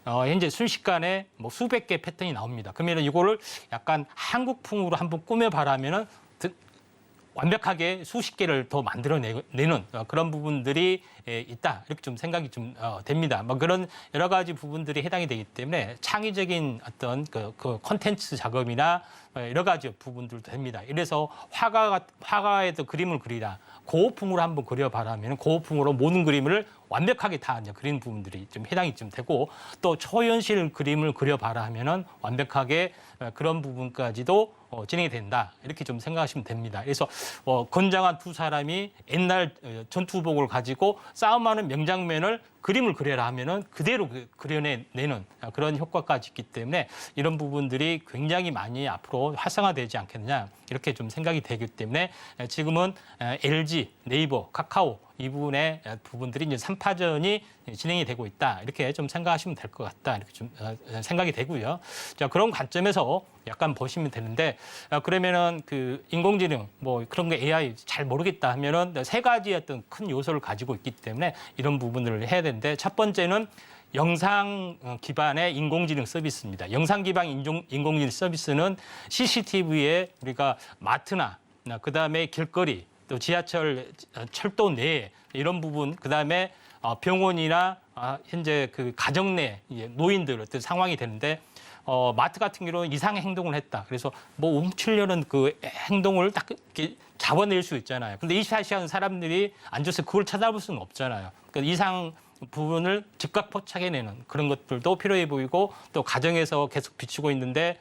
현재 순식간에 뭐 수백 개 패턴이 나옵니다. 그러면 이거를 약간 한국풍으로 한번 꾸며봐라 하면은 완벽하게 수십 개를 더 만들어내는 그런 부분들이 있다, 이렇게 좀 생각이 좀 됩니다. 뭐 그런 여러 가지 부분들이 해당이 되기 때문에 창의적인 어떤 그 콘텐츠 작업이나 여러 가지 부분들도 됩니다. 이래서 화가에도 그림을 그리라, 고어풍으로 한번 그려봐라 하면 고어풍으로 모든 그림을 완벽하게 다 이제 그리는 부분들이 좀 해당이 좀 되고, 또 초현실 그림을 그려봐라 하면은 완벽하게 그런 부분까지도 진행이 된다, 이렇게 좀 생각하시면 됩니다. 그래서 건장한 두 사람이 옛날 전투복을 가지고 싸움하는 명장면을 그림을 그려라 하면은 그대로 그려내는 그런 효과까지 있기 때문에 이런 부분들이 굉장히 많이 앞으로 활성화되지 않겠느냐, 이렇게 좀 생각이 되기 때문에 지금은 LG, 네이버, 카카오 이 부분의 부분들이 이제 3파전이 진행이 되고 있다, 이렇게 좀 생각하시면 될 것 같다, 이렇게 좀 생각이 되고요. 자, 그런 관점에서 약간 보시면 되는데, 그러면은 그 인공지능 뭐 그런 게 AI 잘 모르겠다 하면은 세 가지 어떤 큰 요소를 가지고 있기 때문에 이런 부분들을 해야 되는데, 첫 번째는 영상 기반의 인공지능 서비스입니다. 영상 기반 인공지능 서비스는 CCTV에 우리가 마트나 그다음에 길거리, 또 지하철, 철도 내에 이런 부분, 그다음에 병원이나 현재 그 가정 내 노인들 어떤 상황이 되는데, 마트 같은 경우는 이상의 행동을 했다. 그래서 뭐 훔치려는 그 행동을 딱 이렇게 잡아낼 수 있잖아요. 근데 24시간 사람들이 앉아서 그걸 찾아볼 수는 없잖아요. 그러니까 이상 부분을 즉각 포착해내는 그런 것들도 필요해 보이고, 또 가정에서 계속 비추고 있는데,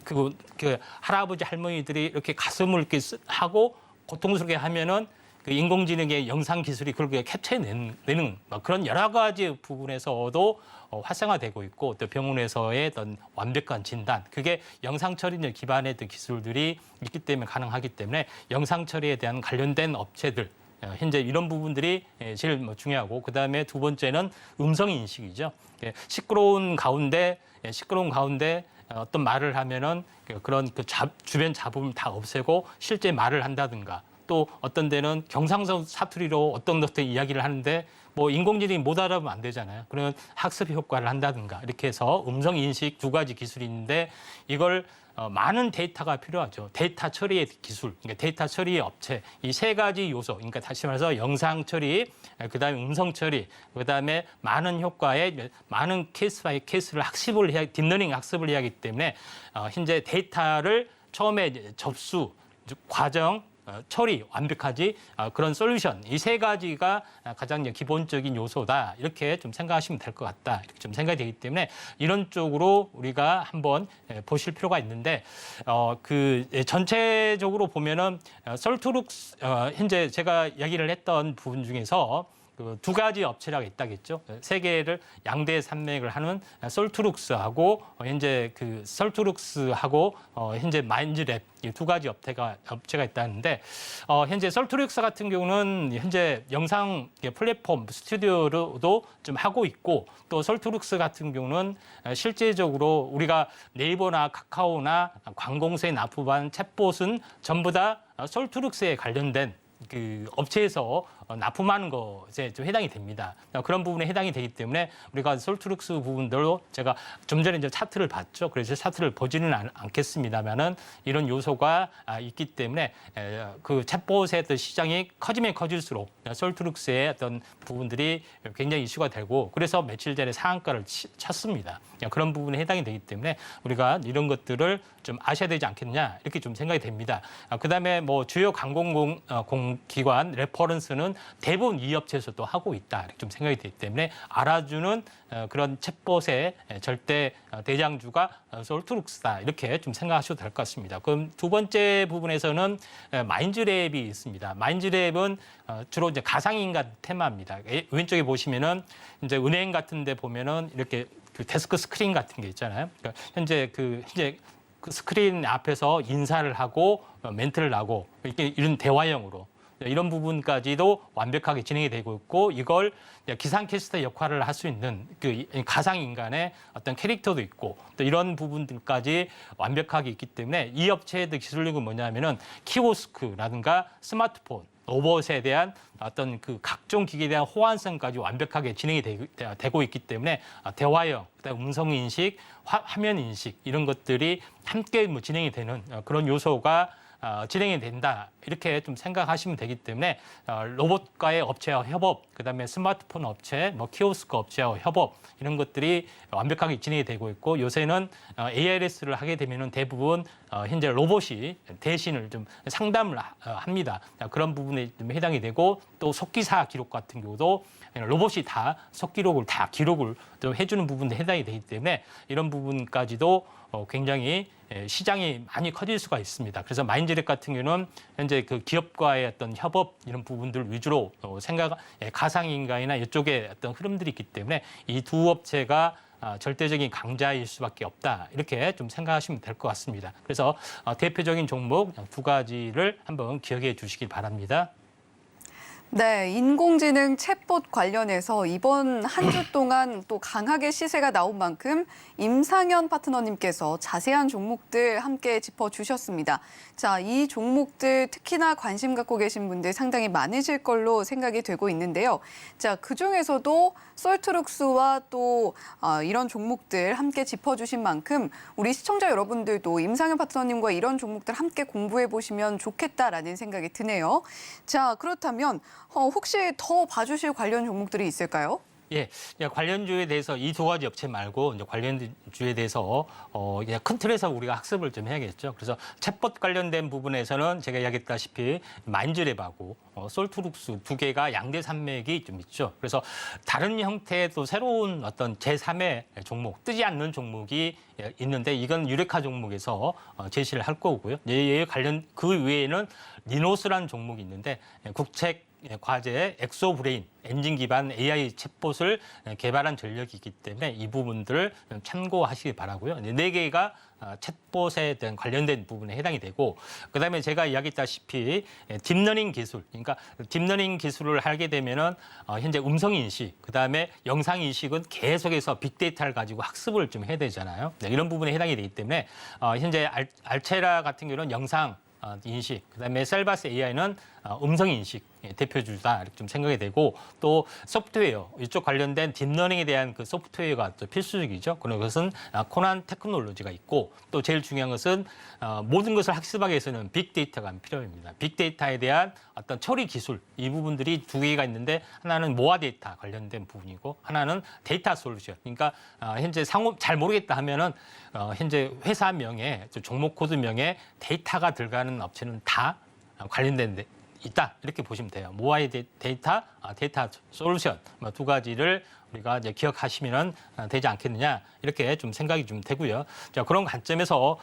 그 할아버지 할머니들이 이렇게 가슴을 이렇게 하고 고통스럽게 하면은 그 인공지능의 영상 기술이 그걸 캡처해내는 그런 여러 가지 부분에서도 활성화되고 있고, 또 병원에서의 어떤 완벽한 진단, 그게 영상 처리 기반의 기술들이 있기 때문에 가능하기 때문에 영상 처리에 대한 관련된 업체들, 현재 이런 부분들이 제일 중요하고, 그다음에 두 번째는 음성 인식이죠. 시끄러운 가운데 어떤 말을 하면은 그런 주변 잡음을 다 없애고 실제 말을 한다든가, 또 어떤 데는 경상도 사투리로 어떤 이야기를 하는데 뭐 인공지능이 못 알아보면 안 되잖아요. 그러면 학습 효과를 한다든가, 이렇게 해서 음성 인식 두 가지 기술이 있는데, 이걸 많은 데이터가 필요하죠. 데이터 처리의 기술, 그러니까 데이터 처리의 업체, 이 세 가지 요소, 그러니까 다시 말해서 영상 처리, 그다음에 음성 처리, 그다음에 많은 효과의 많은 케이스 바이 케이스를 딥러닝 학습을 해야 하기 때문에 현재 데이터를 처음에 접수, 과정, 처리 완벽하지 그런 솔루션, 이 세 가지가 가장 기본적인 요소다, 이렇게 좀 생각하시면 될 것 같다, 이렇게 좀 생각이 되기 때문에 이런 쪽으로 우리가 한번 보실 필요가 있는데, 그 전체적으로 보면은 솔트룩스, 현재 제가 이야기를 했던 부분 중에서 그 두 가지 업체라고 있다겠죠. 세계를 양대 산맥을 하는 솔트룩스하고 현재 그 솔트룩스하고 현재 마인즈랩, 이 두 가지 업체가 있다는데, 현재 솔트룩스 같은 경우는 현재 영상 플랫폼 스튜디오로도 좀 하고 있고, 또 솔트룩스 같은 경우는 실제적으로 우리가 네이버나 카카오나 관공서에 납부한 챗봇은 전부 다 솔트룩스에 관련된 그 업체에서 납품하는 것에 좀 해당이 됩니다. 그런 부분에 해당이 되기 때문에 우리가 솔트룩스 부분들로 제가 좀 전에 이제 차트를 봤죠. 그래서 차트를 보지는 않겠습니다만은 이런 요소가 있기 때문에 그 챗봇의 어떤 시장이 커지면 커질수록 솔트룩스의 어떤 부분들이 굉장히 이슈가 되고 그래서 며칠 전에 상한가를 쳤습니다. 그런 부분에 해당이 되기 때문에 우리가 이런 것들을 좀 아셔야 되지 않겠느냐 이렇게 좀 생각이 됩니다. 그다음에 뭐 주요 공공기관 레퍼런스는 대부분 이 업체에서도 하고 있다 이렇게 좀 생각이 되기 때문에 알아주는 그런 챗봇의 절대 대장주가 솔트룩스다 이렇게 좀 생각하셔도 될 것 같습니다. 그럼 두 번째 부분에서는 마인즈랩이 있습니다. 마인즈랩은 주로 이제 가상인간 테마입니다. 왼쪽에 보시면은 이제 은행 같은데 보면은 이렇게 그 데스크 스크린 같은 게 있잖아요. 그러니까 현재 그 스크린 앞에서 인사를 하고 멘트를 하고 이렇게 이런 대화형으로 이런 부분까지도 완벽하게 진행이 되고 있고 이걸 기상캐스터 역할을 할 수 있는 그 가상인간의 어떤 캐릭터도 있고 또 이런 부분들까지 완벽하게 있기 때문에 이 업체의 기술력은 뭐냐면은 키오스크라든가 스마트폰 로봇에 대한 어떤 그 각종 기기에 대한 호환성까지 완벽하게 진행이 되고 있기 때문에 대화형, 그다음에 음성 인식, 화면 인식 이런 것들이 함께 뭐 진행이 되는 그런 요소가 진행이 된다 이렇게 좀 생각하시면 되기 때문에 로봇과의 업체와 협업, 그다음에 스마트폰 업체, 뭐 키오스크 업체와 협업 이런 것들이 완벽하게 진행이 되고 있고 요새는 ARS를 하게 되면은 대부분 현재 로봇이 대신을 좀 상담을 합니다. 그런 부분에 좀 해당이 되고 또 속기사 기록 같은 경우도 로봇이 다 속기록을 다 기록을 좀 해주는 부분도 해당이 되기 때문에 이런 부분까지도 굉장히 시장이 많이 커질 수가 있습니다. 그래서 마인즈랩 같은 경우는 현재 그 기업과의 어떤 협업 이런 부분들 위주로 가상인간이나 이쪽에 어떤 흐름들이 있기 때문에 이 두 업체가 절대적인 강자일 수밖에 없다. 이렇게 좀 생각하시면 될 것 같습니다. 그래서 대표적인 종목 두 가지를 한번 기억해 주시기 바랍니다.
네, 인공지능 챗봇 관련해서 이번 한 주 동안 또 강하게 시세가 나온 만큼 임상현 파트너님께서 자세한 종목들 함께 짚어주셨습니다. 자, 이 종목들 특히나 관심 갖고 계신 분들 상당히 많으실 걸로 생각이 되고 있는데요. 자, 그중에서도 솔트룩스와 또 이런 종목들 함께 짚어주신 만큼 우리 시청자 여러분들도 임상현 파트너님과 이런 종목들 함께 공부해 보시면 좋겠다라는 생각이 드네요. 자, 그렇다면 혹시 더 봐주실 관련 종목들이 있을까요?
예, 관련주에 대해서 이 두 가지 업체 말고 이제 관련주에 대해서 그냥 큰 틀에서 우리가 학습을 좀 해야겠죠. 그래서 챗봇 관련된 부분에서는 제가 이야기했다시피 마인즈랩하고 솔트룩스 두 개가 양대 산맥이 좀 있죠. 그래서 다른 형태의 또 새로운 어떤 제3의 종목, 뜨지 않는 종목이 있는데 이건 유레카 종목에서 제시를 할 거고요. 얘 관련 그 외에는 리노스라는 종목이 있는데 국책 과제에 엑소브레인 엔진 기반 AI 챗봇을 개발한 전력이 있기 때문에 이 부분들을 참고하시기 바라고요. 네 개가 챗봇에 대한 관련된 부분에 해당이 되고 그다음에 제가 이야기했다시피 딥러닝 기술, 그러니까 딥러닝 기술을 하게 되면은 현재 음성 인식, 그다음에 영상 인식은 계속해서 빅데이터를 가지고 학습을 좀 해야 되잖아요. 이런 부분에 해당이 되기 때문에 현재 알체라 같은 경우는 영상 인식, 그다음에 셀바스 AI는 음성 인식 대표주다 이렇게 좀 생각이 되고 또 소프트웨어 이쪽 관련된 딥러닝에 대한 그 소프트웨어가 또 필수적이죠. 그런 것은 코난 테크놀로지가 있고 또 제일 중요한 것은 모든 것을 학습하기 위해서는 빅데이터가 필요합니다. 빅데이터에 대한 어떤 처리 기술 이 부분들이 두 개가 있는데 하나는 모아 데이터 관련된 부분이고 하나는 데이터 솔루션. 그러니까 현재 상업 잘 모르겠다 하면은 현재 회사명에 종목 코드명에 데이터가 들어가는 업체는 다 관련된 데 있다 이렇게 보시면 돼요. 모아의 데이터, 데이터 솔루션 두 가지를 우리가 이제 기억하시면 되지 않겠느냐 이렇게 좀 생각이 좀 되고요. 자, 그런 관점에서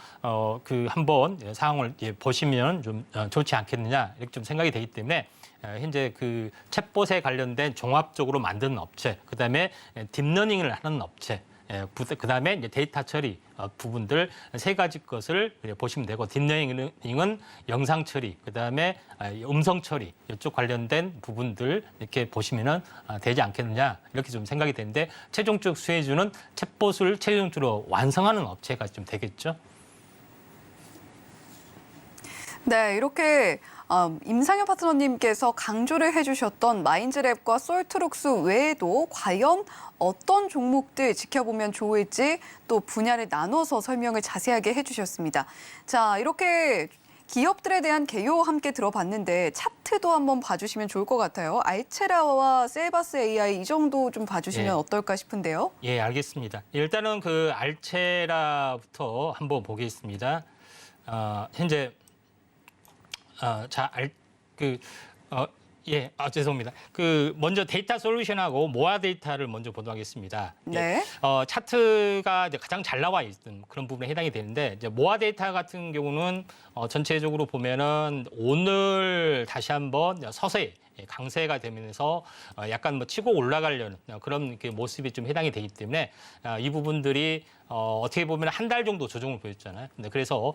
그 한번 상황을 보시면 좀 좋지 않겠느냐 이렇게 좀 생각이 되기 때문에 현재 그 챗봇에 관련된 종합적으로 만드는 업체, 그다음에 딥러닝을 하는 업체. 그다음에 이제 데이터 처리 부분들 세 가지 것을 보시면 되고 딥러닝은 영상 처리, 그다음에 음성 처리 이쪽 관련된 부분들 이렇게 보시면은 되지 않겠느냐 이렇게 좀 생각이 되는데 최종적 수혜주는 챗봇을 최종적으로 완성하는 업체가 좀 되겠죠.
네, 이렇게 임상현 파트너님께서 강조를 해주셨던 마인즈랩과 솔트룩스 외에도 과연 어떤 종목들 지켜보면 좋을지 또 분야를 나눠서 설명을 자세하게 해주셨습니다. 자, 이렇게 기업들에 대한 개요 함께 들어봤는데 차트도 한번 봐주시면 좋을 것 같아요. 알체라와 셀바스 AI 이 정도 좀 봐주시면
예.
어떨까 싶은데요.
예, 알겠습니다. 일단은 그 알체라부터 한번 보겠습니다. 현재 죄송합니다. 먼저 데이터 솔루션하고 모아 데이터를 먼저 보도록 하겠습니다.
네.
차트가 이제 가장 잘 나와 있는 그런 부분에 해당이 되는데, 이제 모아 데이터 같은 경우는 전체적으로 보면은 오늘 다시 한번 서서히 강세가 되면서 약간 뭐 치고 올라가려는 그런 모습이 좀 해당이 되기 때문에 이 부분들이 어떻게 보면 한 달 정도 조정을 보였잖아요. 근데 그래서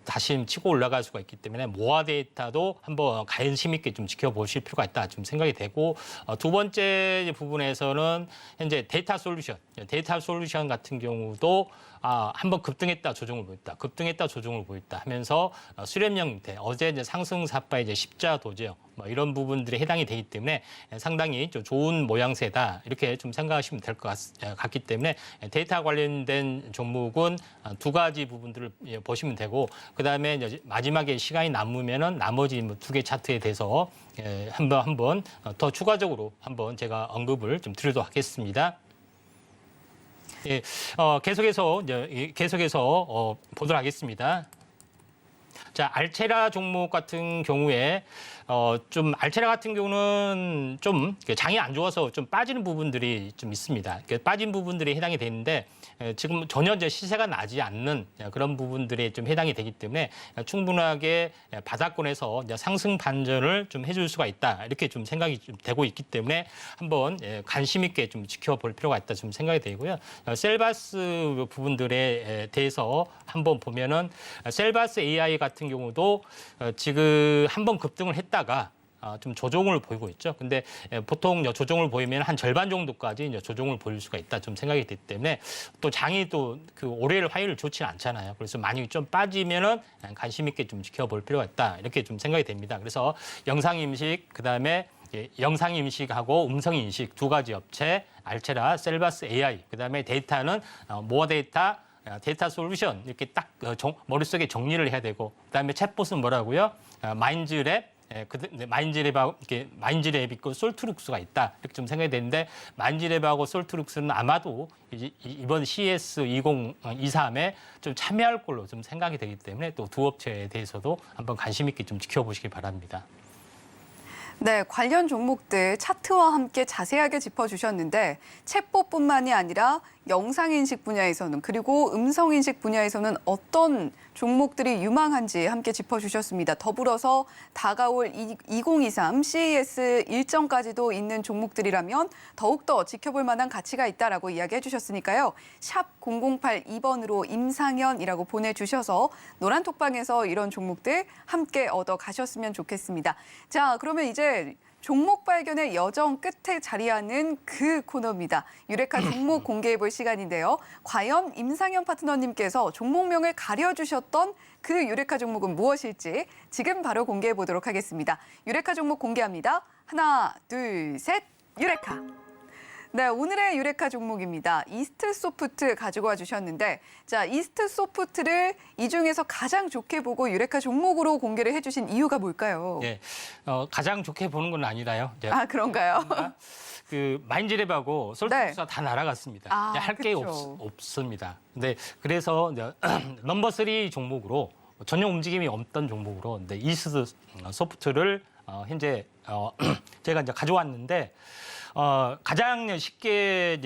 다시 치고 올라갈 수가 있기 때문에 모아 데이터도 한번 관심 있게 좀 지켜보실 필요가 있다 좀 생각이 되고, 두 번째 부분에서는 현재 데이터 솔루션 같은 경우도 한번 급등했다 조정을 보였다 하면서 수렴형 형태, 어제 이제 상승 사파 이제 십자 도제형 뭐 이런 부분들이 해당이 되기 때문에 상당히 좀 좋은 모양새다 이렇게 좀 생각하시면 될 것 같기 때문에 데이터 관련된 종목은 두 가지 부분들을 보시면 되고, 그다음에 이제 마지막에 시간이 남으면은 나머지 뭐 두 개 차트에 대해서 한번 더 추가적으로 한번 제가 언급을 좀 드리도록 하겠습니다. 예, 계속해서 보도록 하겠습니다. 자, 알체라 종목 같은 경우에 알체라 같은 경우는 좀 장이 안 좋아서 좀 빠지는 부분들이 좀 있습니다. 빠진 부분들이 해당이 되는데 지금 전혀 이제 시세가 나지 않는 그런 부분들이 좀 해당이 되기 때문에 충분하게 바닥권에서 이제 상승 반전을 좀 해줄 수가 있다 이렇게 좀 생각이 좀 되고 있기 때문에 한번 관심 있게 좀 지켜볼 필요가 있다 좀 생각이 되고요. 셀바스 부분들에 대해서 한번 보면은 셀바스 AI 같은 경우도 지금 한번 급등을 했다가 좀 조정을 보이고 있죠. 근데 보통 조정을 보이면 한 절반 정도까지 조정을 보일 수가 있다 좀 생각이 되기 때문에 또 장이 또 그 월요일 화요일 좋지는 않잖아요. 그래서 많이 좀 빠지면은 관심 있게 좀 지켜볼 필요가 있다 이렇게 좀 생각이 됩니다. 그래서 영상 임식 그다음에 영상 임식하고 음성 인식 두 가지 업체 알체라, 셀바스 AI 그다음에 데이터는 모아 데이터 솔루션 이렇게 딱 머릿속에 정리를 해야 되고, 그다음에 챗봇은 뭐라고요? 마인즈랩, 마인즈랩이 있고 솔트룩스가 있다 이렇게 좀 생각이 되는데, 마인즈랩하고 솔트룩스는 아마도 이번 CES 2023에 좀 참여할 걸로 좀 생각이 되기 때문에 또 두 업체에 대해서도 한번 관심 있게 좀 지켜보시기 바랍니다.
네, 관련 종목들 차트와 함께 자세하게 짚어주셨는데 챗봇뿐만이 아니라 영상인식 분야에서는 그리고 음성인식 분야에서는 어떤 종목들이 유망한지 함께 짚어주셨습니다. 더불어서 다가올 2023 CES 일정까지도 있는 종목들이라면 더욱더 지켜볼 만한 가치가 있다라고 이야기해 주셨으니까요. 샵 0082번으로 임상현이라고 보내주셔서 노란톡방에서 이런 종목들 함께 얻어 가셨으면 좋겠습니다. 자, 그러면 이제 종목 발견의 여정 끝에 자리하는 그 코너입니다. 유레카 종목 공개해볼 시간인데요. 과연 임상현 파트너님께서 종목명을 가려주셨던 그 유레카 종목은 무엇일지 지금 바로 공개해보도록 하겠습니다. 유레카 종목 공개합니다. 하나, 둘, 셋, 유레카. 네, 오늘의 유레카 종목입니다. 이스트소프트 가지고 와주셨는데, 자, 이스트소프트를 이 중에서 가장 좋게 보고 유레카 종목으로 공개를 해주신 이유가 뭘까요?
예, 가장 좋게 보는 건 아니라요.
아, 그런가요?
마인즈랩하고 솔트룩스가 다 날아갔습니다. 할 게 없습니다. 근데 그래서 넘버 3 종목으로 전혀 움직임이 없던 종목으로 이스트소프트를 현재 제가 이제 가져왔는데. 가장 쉽게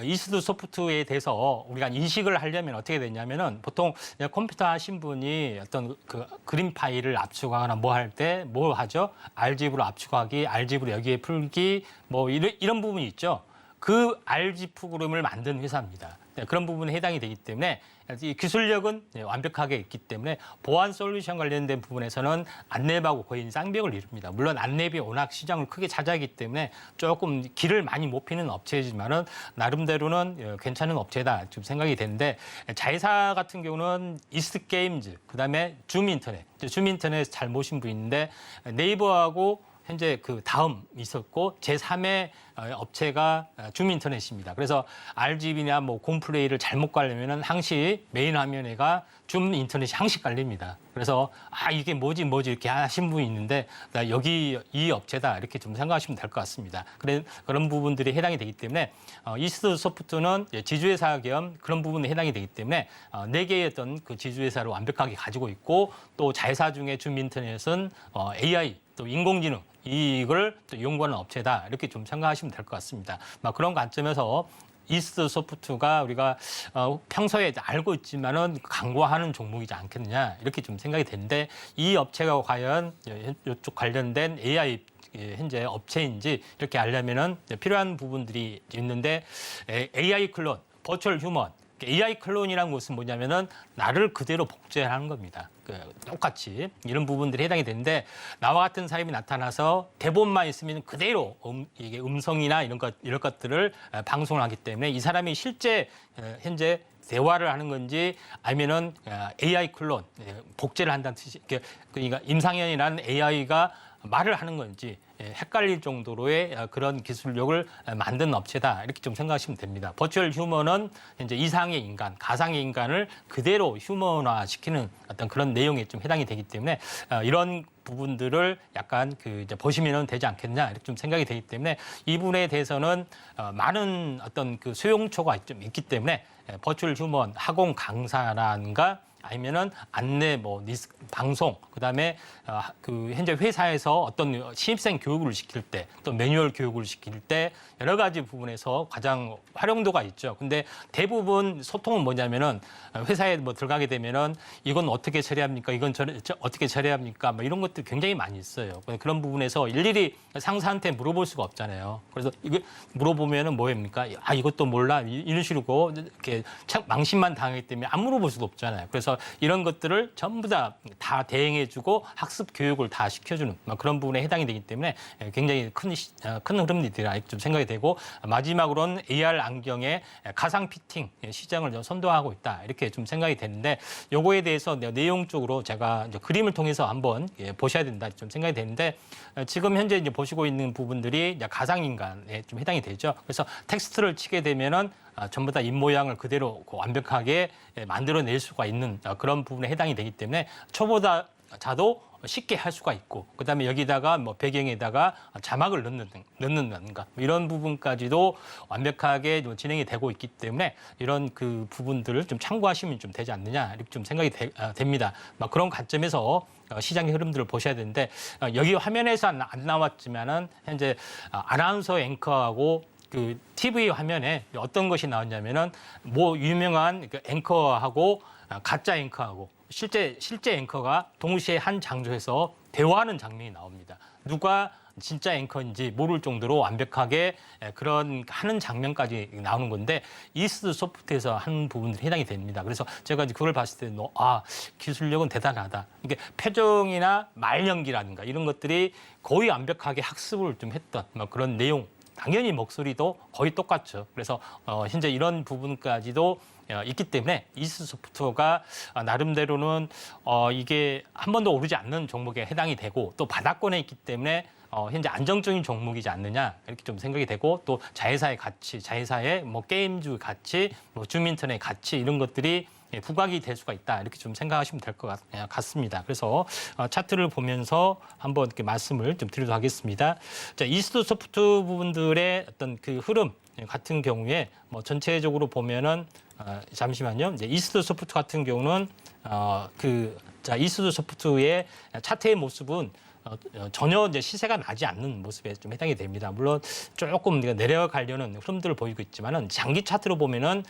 이스트소프트에 대해서 우리가 인식을 하려면 어떻게 되냐면은 보통 컴퓨터 하신 분이 어떤 그 그림 파일을 압축하거나 뭐 할 때 뭐 하죠? RGB로 압축하기, RGB로 여기에 풀기 뭐 이런 부분이 있죠. 그 RG 프로그램을 만든 회사입니다. 그런 부분에 해당이 되기 때문에 이 기술력은 완벽하게 있기 때문에 보안 솔루션 관련된 부분에서는 안랩하고 거의 쌍벽을 이룹니다. 물론 안랩이 워낙 시장을 크게 차지하기 때문에 조금 길을 많이 못 피는 업체이지만은 나름대로는 괜찮은 업체다 좀 생각이 되는데 자회사 같은 경우는 이스트 게임즈 그다음에 줌 인터넷 잘 모신 분인데 네이버하고 현재 그 다음 있었고 제3의 업체가 줌 인터넷입니다. 그래서 RGB나 뭐 곰플레이를 잘못 깔려면은 항시 메인 화면에가 줌 인터넷이 항시 깔립니다. 그래서 이게 뭐지 이렇게 하신 분이 있는데 나 여기 이 업체다 이렇게 좀 생각하시면 될 것 같습니다. 그런 부분들이 해당이 되기 때문에 이스트 소프트는 지주회사 겸 그런 부분에 해당이 되기 때문에 4개의 어떤 그 지주회사를 완벽하게 가지고 있고 또 자회사 중에 줌 인터넷은 AI 또 인공지능 이걸 또 연구하는 업체다 이렇게 좀 생각하시면 될 것 같습니다. 그런 관점에서 이스트 소프트가 우리가 평소에 알고 있지만은 강구하는 종목이지 않겠느냐 이렇게 좀 생각이 되는데 이 업체가 과연 이쪽 관련된 AI 현재 업체인지 이렇게 알려면은 필요한 부분들이 있는데 AI 클론, 버추얼 휴먼 AI 클론이라는 것은 뭐냐면은 나를 그대로 복제하는 겁니다. 똑같이 이런 부분들이 해당이 되는데 나와 같은 사람이 나타나서 대본만 있으면 그대로 이게 음성이나 이런 것들을 방송을 하기 때문에 이 사람이 실제 현재 대화를 하는 건지 아니면은 AI 클론 복제를 한다는 뜻이 그러니까 임상현이라는 AI가 말을 하는 건지 헷갈릴 정도로의 그런 기술력을 만든 업체다 이렇게 좀 생각하시면 됩니다. 버추얼 휴먼은 이제 이상의 인간, 가상의 인간을 그대로 휴먼화시키는 어떤 그런 내용에 좀 해당이 되기 때문에 이런 부분들을 약간 이제 보시면 되지 않겠냐 이렇게 좀 생각이 되기 때문에 이 부분에 대해서는 많은 어떤 그 소용초가 좀 있기 때문에 버추얼 휴먼 학원 강사라든가 아니면은 안내 방송 그다음에 그 현재 회사에서 어떤 신입생 교육을 시킬 때 또 매뉴얼 교육을 시킬 때 여러 가지 부분에서 가장 활용도가 있죠. 근데 대부분 소통은 뭐냐면은 회사에 들어가게 되면은 이건 어떻게 처리합니까? 이건 어떻게 처리합니까? 이런 것들 굉장히 많이 있어요. 그런 부분에서 일일이 상사한테 물어볼 수가 없잖아요. 그래서 이거 물어보면은 뭐입니까? 이것도 몰라 이런 식으로 이렇게 망신만 당하기 때문에 안 물어볼 수가 없잖아요. 그래서 이런 것들을 전부 다 대행해주고 학습 교육을 다 시켜주는 그런 부분에 해당이 되기 때문에 굉장히 큰 흐름들이라 좀 생각이 되고 마지막으로는 AR 안경의 가상 피팅 시장을 좀 선도하고 있다 이렇게 좀 생각이 되는데 요거에 대해서 내용적으로 제가 이제 그림을 통해서 한번 보셔야 된다 좀 생각이 되는데 지금 현재 이제 보시고 있는 부분들이 가상 인간에 좀 해당이 되죠. 그래서 텍스트를 치게 되면은 전부 다 입모양을 그대로 완벽하게 만들어낼 수가 있는 그런 부분에 해당이 되기 때문에 초보자도 쉽게 할 수가 있고 그다음에 여기다가 배경에다가 자막을 넣는다든가 이런 부분까지도 완벽하게 진행이 되고 있기 때문에 이런 그 부분들을 좀 참고하시면 좀 되지 않느냐 이렇게 좀 생각이 됩니다. 그런 관점에서 시장의 흐름들을 보셔야 되는데 여기 화면에서 안 나왔지만은 현재 아나운서 앵커하고 그 TV 화면에 어떤 것이 나왔냐면은 유명한 그 앵커하고 가짜 앵커하고 실제 앵커가 동시에 한 장소에서 대화하는 장면이 나옵니다. 누가 진짜 앵커인지 모를 정도로 완벽하게 그런 하는 장면까지 나오는 건데 이스트 소프트에서 하는 부분들이 해당이 됩니다. 그래서 제가 이제 그걸 봤을 때 기술력은 대단하다. 이게 표정이나 말 연기라든가 이런 것들이 거의 완벽하게 학습을 좀 했던 그런 내용. 당연히 목소리도 거의 똑같죠. 그래서 현재 이런 부분까지도 있기 때문에 이스트 소프트가 나름대로는 이게 한 번도 오르지 않는 종목에 해당이 되고 또 바닥권에 있기 때문에 현재 안정적인 종목이지 않느냐 이렇게 좀 생각이 되고 또 자회사의 가치, 자회사의 게임주 가치, 줌 인터넷 가치 이런 것들이 부각이 될 수가 있다 이렇게 좀 생각하시면 될 것 같습니다. 그래서 차트를 보면서 한번 이렇게 말씀을 좀 드리도록 하겠습니다. 자, 이스트 소프트 부분들의 어떤 그 흐름 같은 경우에 전체적으로 보면은 잠시만요. 이제 이스트 소프트 같은 경우는 이스트 소프트의 차트의 모습은 전혀 이제 시세가 나지 않는 모습에 좀 해당이 됩니다. 물론 조금 내려가려는 흐름들을 보이고 있지만은 장기 차트로 보면은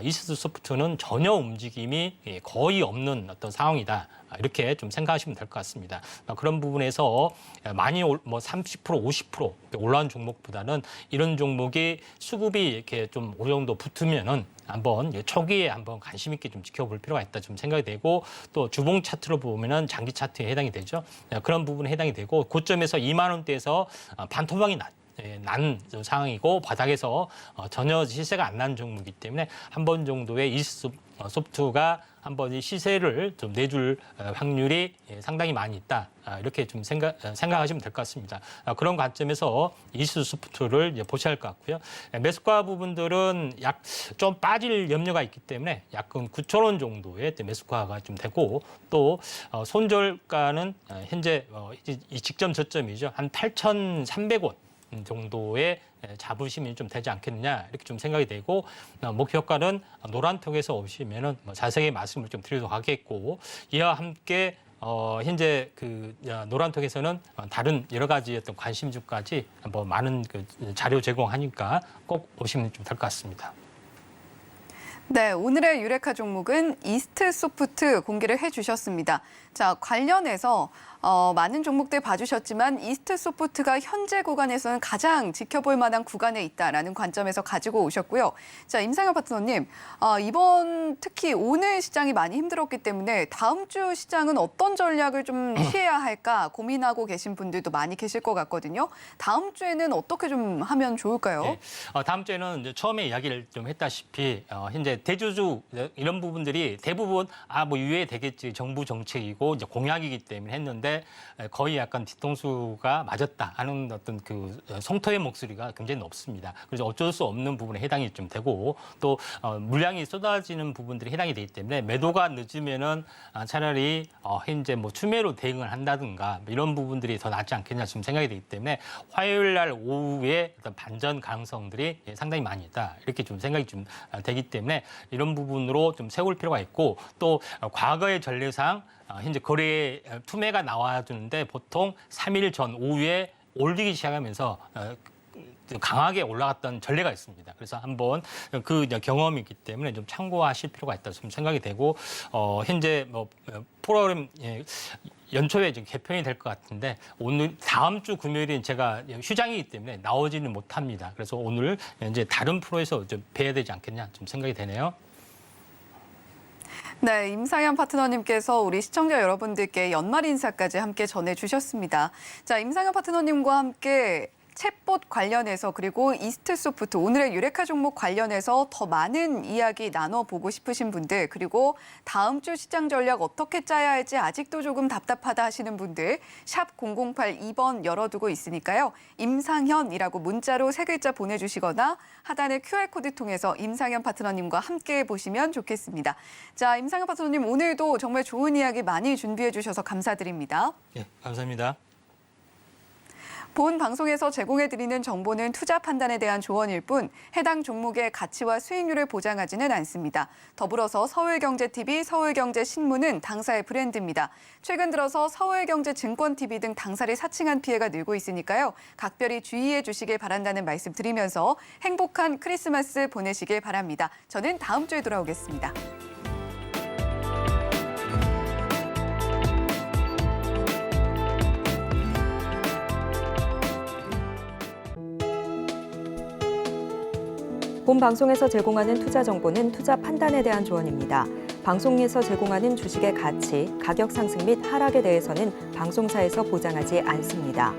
이스트 소프트는 전혀 움직임이 거의 없는 어떤 상황이다 이렇게 좀 생각하시면 될 것 같습니다. 그런 부분에서 많이 뭐 30%, 50% 올라온 종목보다는 이런 종목이 수급이 이렇게 좀 어느 정도 붙으면은 한번 초기에 한번 관심 있게 좀 지켜볼 필요가 있다 좀 생각이 되고, 또 주봉 차트로 보면은 장기 차트에 해당이 되죠. 그런 부분에 해당이 되고, 고점에서 2만 원대에서 반토막이 난 상황이고, 바닥에서 전혀 시세가 안 난 종목이기 때문에 한 번 정도의 소프트가 한 번 이 시세를 좀 내줄 확률이 상당히 많이 있다. 이렇게 좀 생각하시면 될 것 같습니다. 그런 관점에서 이스 소프트를 이제 보셔야 할 것 같고요. 매수가 부분들은 약 좀 빠질 염려가 있기 때문에 약간 9,000원 정도의 매수가가 좀 되고, 또 손절가는 현재 이 직전 저점이죠. 한 8,300원. 정도의 자부심이 좀 되지 않겠느냐, 이렇게 좀 생각이 되고, 목표가는 노란톡에서 오시면은 자세히 말씀을 좀 드리도록 하겠고, 이와 함께 현재 그 노란톡에서는 다른 여러 가지 어떤 관심주까지 뭐 많은 그 자료 제공하니까 꼭 오시면 좀 될 것 같습니다.
네, 오늘의 유레카 종목은 이스트 소프트 공개를 해주셨습니다. 자, 관련해서 많은 종목들 봐주셨지만 이스트 소프트가 현재 구간에서는 가장 지켜볼 만한 구간에 있다라는 관점에서 가지고 오셨고요. 자, 임상현 파트너님, 이번 특히 오늘 시장이 많이 힘들었기 때문에 다음 주 시장은 어떤 전략을 좀 취해야 할까 고민하고 계신 분들도 많이 계실 것 같거든요. 다음 주에는 어떻게 좀 하면 좋을까요?
네, 다음 주에는 이제 처음에 이야기를 좀 했다시피 현재 대주주 이런 부분들이 대부분 뭐 유예되겠지, 정부 정책이고 이제 공약이기 때문에 했는데, 거의 약간 뒤통수가 맞았다 하는 어떤 그 성토의 목소리가 굉장히 높습니다. 그래서 어쩔 수 없는 부분에 해당이 좀 되고, 또 물량이 쏟아지는 부분들이 해당이 되기 때문에 매도가 늦으면은 차라리 현재 뭐 추매로 대응을 한다든가 이런 부분들이 더 낫지 않겠냐 지금 생각이 되기 때문에, 화요일 날 오후에 어떤 반전 가능성들이 상당히 많이 있다, 이렇게 좀 생각이 좀 되기 때문에 이런 부분으로 좀 세울 필요가 있고, 또 과거의 전례상 현재 거래에 투매가 나와주는데 보통 3일 전 오후에 올리기 시작하면서 강하게 올라갔던 전례가 있습니다. 그래서 한번 그 경험이 있기 때문에 좀 참고하실 필요가 있다 좀 생각이 되고, 현재 뭐 프로그램 연초에 지금 개편이 될 것 같은데, 오늘 다음 주 금요일은 제가 휴장이기 때문에 나오지는 못합니다. 그래서 오늘 이제 다른 프로에서 좀 뵈야 되지 않겠냐 좀 생각이 되네요.
네, 임상현 파트너님께서 우리 시청자 여러분들께 연말 인사까지 함께 전해주셨습니다. 자, 임상현 파트너님과 함께 챗봇 관련해서, 그리고 이스트 소프트, 오늘의 유레카 종목 관련해서 더 많은 이야기 나눠보고 싶으신 분들, 그리고 다음 주 시장 전략 어떻게 짜야 할지 아직도 조금 답답하다 하시는 분들, 샵 0082번 열어두고 있으니까요. 임상현이라고 문자로 3글자 보내주시거나 하단의 QR코드 통해서 임상현 파트너님과 함께 보시면 좋겠습니다. 자, 임상현 파트너님, 오늘도 정말 좋은 이야기 많이 준비해 주셔서 감사드립니다.
네, 감사합니다.
본 방송에서 제공해드리는 정보는 투자 판단에 대한 조언일 뿐 해당 종목의 가치와 수익률을 보장하지는 않습니다. 더불어서 서울경제TV, 서울경제신문은 당사의 브랜드입니다. 최근 들어서 서울경제증권TV 등 당사를 사칭한 피해가 늘고 있으니까요. 각별히 주의해 주시길 바란다는 말씀 드리면서 행복한 크리스마스 보내시길 바랍니다. 저는 다음 주에 돌아오겠습니다.
본 방송에서 제공하는 투자 정보는 투자 판단에 대한 조언입니다. 방송에서 제공하는 주식의 가치, 가격 상승 및 하락에 대해서는 방송사에서 보장하지 않습니다.